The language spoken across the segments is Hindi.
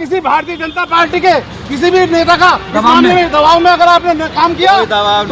किसी भारतीय जनता पार्टी के किसी भी नेता का इस मामले में दबाव में अगर आपने काम किया तो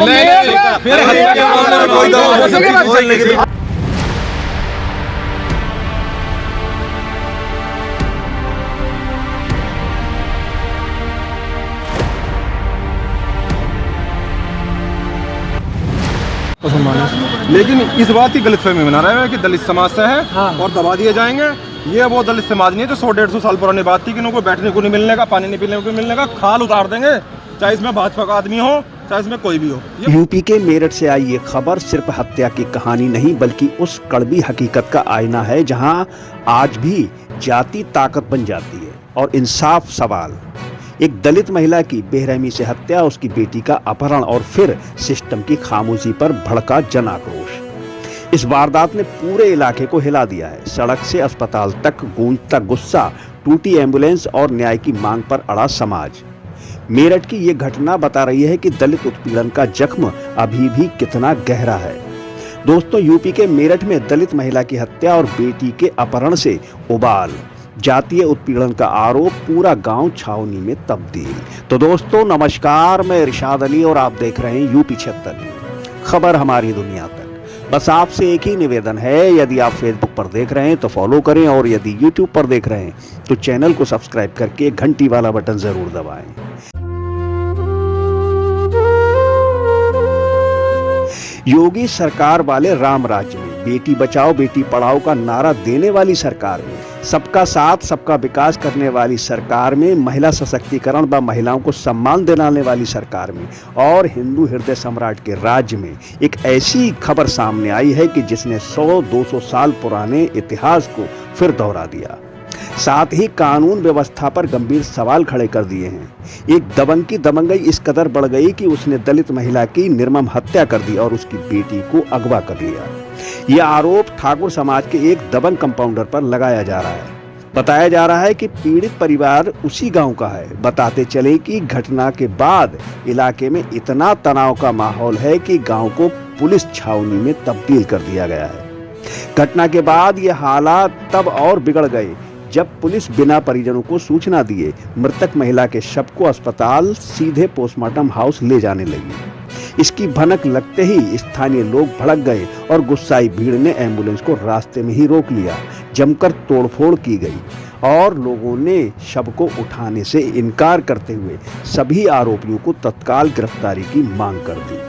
लेकिन इस बात की गलतफहमी बना रहे हैं कि दलित समाज से है और दबा दिए जाएंगे। ये वो दलित समाज नहीं है जो 100-150 साल पुरानी बात थी कि उनको बैठने को नहीं मिलने का, पानी नहीं पीने को मिलने का, खाल उतार देंगे, चाहे इसमें भाजपा का आदमी हो चाहे इसमें कोई भी हो। यूपी के मेरठ से आई ये खबर सिर्फ हत्या की कहानी नहीं बल्कि उस कड़वी हकीकत का आईना है जहां आज भी जाति ताकत बन जाती है और इंसाफ सवाल। एक दलित महिला की बेरहमी से हत्या, उसकी बेटी का अपहरण और फिर सिस्टम की खामोशी पर भड़का जन आक्रोश। इस वारदात ने पूरे इलाके को हिला दिया है। सड़क से अस्पताल तक गूंजता गुस्सा, टूटी एम्बुलेंस और न्याय की मांग पर अड़ा समाज। मेरठ की ये घटना बता रही है कि दलित उत्पीड़न का जख्म अभी भी कितना गहरा है। दोस्तों, यूपी के मेरठ में दलित महिला की हत्या और बेटी के अपहरण से उबाल, जातीय उत्पीड़न का आरोप, पूरा गांव छावनी में तब्दील। तो दोस्तों नमस्कार, मैं इरशाद अली और आप देख रहे हैं यूपी 76 खबर हमारी दुनिया तक। बस आपसे एक ही निवेदन है, यदि आप फेसबुक पर देख रहे हैं तो फॉलो करें और यदि यूट्यूब पर देख रहे हैं तो चैनल को सब्सक्राइब करके घंटी वाला बटन जरूर दबाएं। योगी सरकार वाले राम राज्य में, बेटी बचाओ बेटी पढ़ाओ का नारा देने वाली सरकार में, सबका साथ सबका विकास करने वाली सरकार में, महिला सशक्तिकरण व महिलाओं को सम्मान दिलाने वाली सरकार में और हिंदू हृदय सम्राट के राज्य में एक ऐसी खबर सामने आई है कि जिसने 100-200 साल पुराने इतिहास को फिर दोहरा दिया, साथ ही कानून व्यवस्था पर गंभीर सवाल खड़े कर दिए हैं। एक दबंग की दबंगई इस कदर बढ़ गई कि उसने दलित महिला की निर्मम हत्या कर दी और उसकी बेटी को अगवा कर लिया। यह आरोप ठाकुर समाज के एक दबंग कंपाउंडर पर लगाया जा रहा है। बताया जा रहा है कि पीड़ित परिवार उसी गांव का है। बताते चले कि घटना के बाद इलाके में इतना तनाव का माहौल है कि गांव को पुलिस छावनी में तब्दील कर दिया गया है। घटना के बाद ये हालात तब और बिगड़ गए जब पुलिस बिना परिजनों को सूचना दिए मृतक महिला के शव को अस्पताल सीधे पोस्टमार्टम हाउस ले जाने लगी। इसकी भनक लगते ही स्थानीय लोग भड़क गए और गुस्साई भीड़ ने एम्बुलेंस को रास्ते में ही रोक लिया। जमकर तोड़फोड़ की गई और लोगों ने शव को उठाने से इनकार करते हुए सभी आरोपियों को तत्काल गिरफ्तारी की मांग कर दी।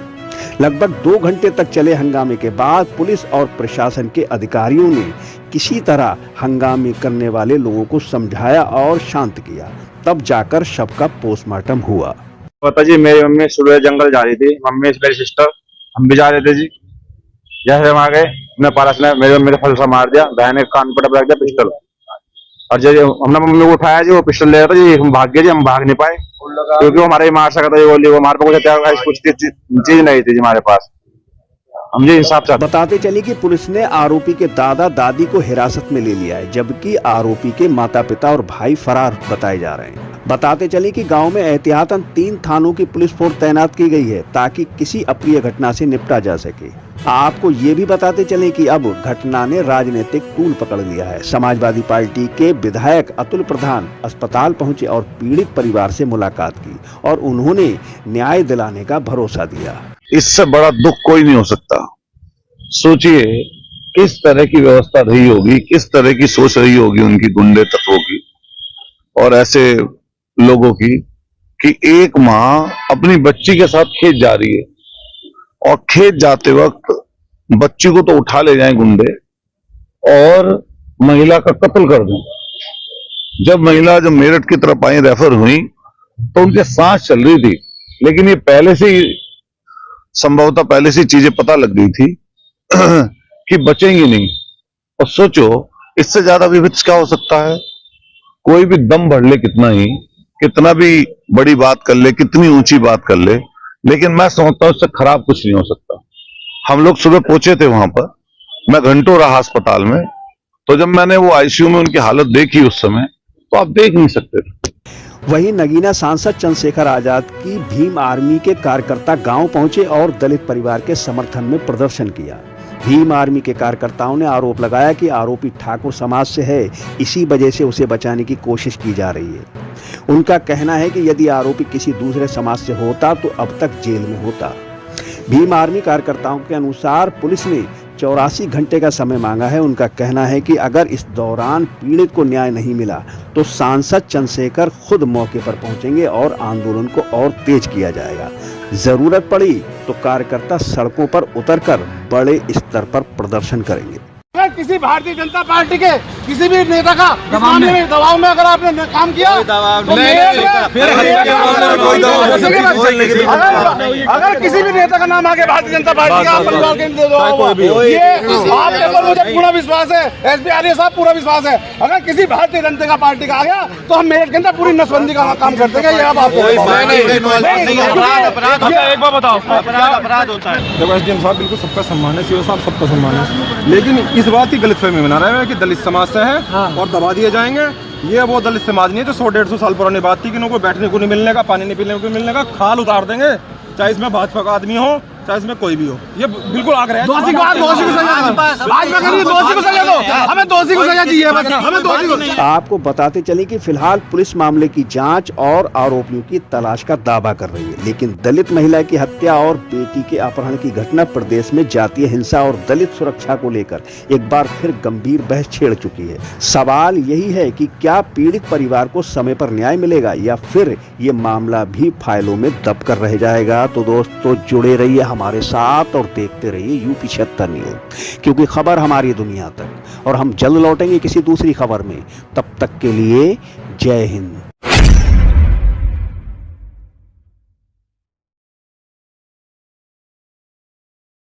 लगभग 2 घंटे तक चले हंगामे के बाद पुलिस और प्रशासन के अधिकारियों ने किसी तरह हंगामे करने वाले लोगों को समझाया और शांत किया। तब जाकर शव का पोस्टमार्टम हुआ। पता जी, मेरी मम्मी सुबह जंगल जा रही थी, मम्मी मेरी सिस्टर, हम भी जा रहे थे जी। जैसे हम आ गए, मैं पारस ने मेरे मम्मी ने फलसा मार दिया, बहन ने कान पर रख दिया पिस्टल, और जब हमने मम्मी को उठाया जी, वो पिस्टल ले रहा था जी, हम भाग गए जी। हम भाग नहीं पाए क्योंकि वो हमारे मार सकता था, वो हमारे पास कुछ चीज नहीं थी जी हमारे पास। हम जी इंसाफ चाहते। बताते चले कि पुलिस ने आरोपी के दादा दादी को हिरासत में ले लिया है, जबकि आरोपी के माता पिता और भाई फरार बताए जा रहे हैं। बताते चले कि गांव में एहतियातन 3 थानों की पुलिस फोर्स तैनात की गई है ताकि किसी अप्रिय घटना से निपटा जा सके। आपको ये भी बताते चले कि अब घटना ने राजनीतिक तूल पकड़ लिया है। समाजवादी पार्टी के विधायक अतुल प्रधान अस्पताल पहुंचे और पीड़ित परिवार से मुलाकात की और उन्होंने न्याय दिलाने का भरोसा दिया। इससे बड़ा दुख कोई नहीं हो सकता। सोचिए किस तरह की व्यवस्था रही होगी, किस तरह की सोच रही होगी उनकी गुंडे तत्वों की और ऐसे लोगों की कि एक माँ अपनी बच्ची के साथ खेत जा रही है और खेत जाते वक्त बच्ची को तो उठा ले जाएं गुंडे और महिला का कत्ल कर दें। जब मेरठ की तरफ आई, रेफर हुई, तो उनके सांस चल रही थी, लेकिन ये पहले से ही संभवतः पहले से चीजें पता लग गई थी कि बचेंगी नहीं। और सोचो इससे ज्यादा विभत्स क्या हो सकता है। कोई भी दम भर ले कितना ही, कितना भी बड़ी बात कर ले, कितनी ऊंची बात कर ले, लेकिन मैं समझता हूं इससे खराब कुछ नहीं हो सकता। हम लोग सुबह पहुंचे थे वहां पर, मैं घंटों रहा अस्पताल में, तो जब मैंने वो आईसीयू में उनकी हालत देखी उस समय, तो आप देख नहीं सकते थे। वहीं नगीना सांसद चंद्रशेखर आजाद की भीम आर्मी के कार्यकर्ता गांव पहुंचे और दलित परिवार के समर्थन में प्रदर्शन किया। भीम आर्मी के कार्यकर्ताओं ने आरोप लगाया कि आरोपी ठाकुर समाज से है, इसी वजह से उसे बचाने की कोशिश की जा रही है। उनका कहना है कि यदि आरोपी किसी दूसरे समाज से होता तो अब तक जेल में होता। भीम आर्मी कार्यकर्ताओं के अनुसार पुलिस ने 84 घंटे का समय मांगा है। उनका कहना है कि अगर इस दौरान पीड़ित को न्याय नहीं मिला तो सांसद चंद्रशेखर खुद मौके पर पहुंचेंगे और आंदोलन को और तेज किया जाएगा। जरूरत पड़ी तो कार्यकर्ता सड़कों पर उतरकर बड़े स्तर पर प्रदर्शन करेंगे। अगर किसी भारतीय जनता पार्टी के किसी भी नेता का इस मामले में दबाव में अगर आपने काम किया तो अगर किसी भी नेता का नाम आगे भारतीय जनता पार्टी का परिवार के ये आपके ऊपर मुझे पूरा विश्वास है, एसपी आर्य साहब पूरा विश्वास है। अगर किसी भारतीय जनता पार्टी का आ गया तो हम मेरठ के अंदर पूरी नसबंदी का काम करते हैं। ये अब आप एक बार बताओ, अपराध होता है। देखो एसडीएम साहब बिल्कुल सबका सम्मान है, सीओ साहब सबका सम्मान है, लेकिन इस बात की गलतफहमी बना रहे हैं कि दलित समाज से है और दबा दिए जाएंगे। ये वो दलित समाज नहीं है जो 100-150 साल पुरानी बात थी कि उनको बैठने को नहीं मिलने का, पानी नहीं पीने को मिलने का, खाल उतार देंगे, चाहे इसमें भाजपा का आदमी हो चाहे इसमें कोई भी हो। ये बिल्कुल आग्रह है। दोषी को सजा दो, हमें दोषी को सजा चाहिए, हमें दोषी को। आपको बताते चले कि फिलहाल पुलिस मामले की जांच और आरोपियों की तलाश का दावा कर रही है, लेकिन दलित महिला की हत्या और बेटी के अपहरण की घटना प्रदेश में जातीय हिंसा और दलित सुरक्षा को लेकर एक बार फिर गंभीर बहस छेड़ चुकी है। सवाल यही है कि क्या पीड़ित परिवार को समय पर न्याय मिलेगा या फिर ये मामला भी फाइलों में दब कर रह जाएगा। तो दोस्तों जुड़े रहिए हमारे साथ और देखते रहिए यूपी 76 न्यूज़, क्योंकि खबर हमारी दुनिया तक। और हम जल्द लौटेंगे किसी दूसरी खबर में। तब तक के लिए जय हिंद।